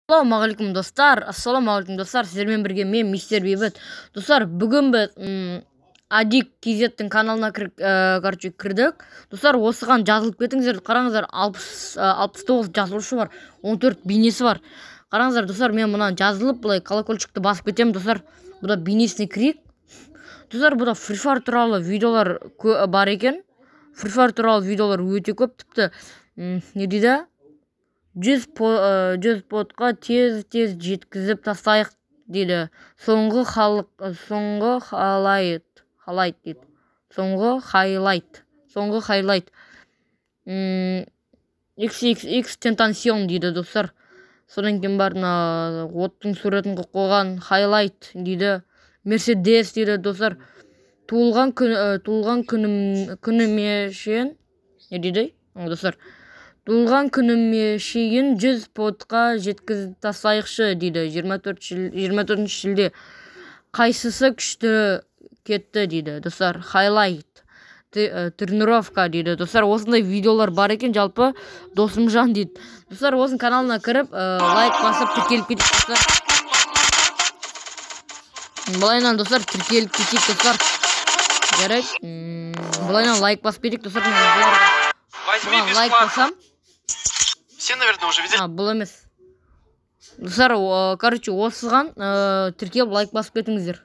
Ассалаумағалейкум достар, сіздермен бірге мен мистер бейбіт. Достар, бүгін біз Адик KZ-тің каналына кірдік. Достар, осыған жазылып кетіңіздер. Қараңыздар, 69 жазылушы бар, 14 бейнесі бар. Қараңыздар, достар, мен мұнан жазылып, бұлай колокольчикті басып кетемін. Достар, бұда бейнесіне кірейік. Достар, бұда Free Fire туралы видеолар бар екен. Free Fire туралы видеолар өте көп, тіпті не дейді? 100 подқа тез жеткізіп тастайық дейді. Соңғы хайлайт. XXX Tentacion дейді, достар. Содан кейін барына оттың суретін қойған хайлайт дейді. Мерседес дейді, достар. Туылған күніме шейін не дейді, достар? Туылған күніме шейін 100 подқа жеткізіп тастайықшы дейді. 24 шілде. Қайсысы күшті кетті дейді, достар. Хайлайт. Тренировка дейді. Достар, осындай видеолар бар екен, жалпы Досымжан дейді. Достар, осының каналына кіріп, лайк басып тіркеліп кетейік, достар. Бұлайынан, достар, тіркеліп кетейік, достар. Жарайды. Бұлайынан лайк басып кетейік, достар. Бұған лайк басам. Все, наверное, уже видели. Бұл емес. Достар, короче, осыған тіркеліп лайк басып кетіңіздер.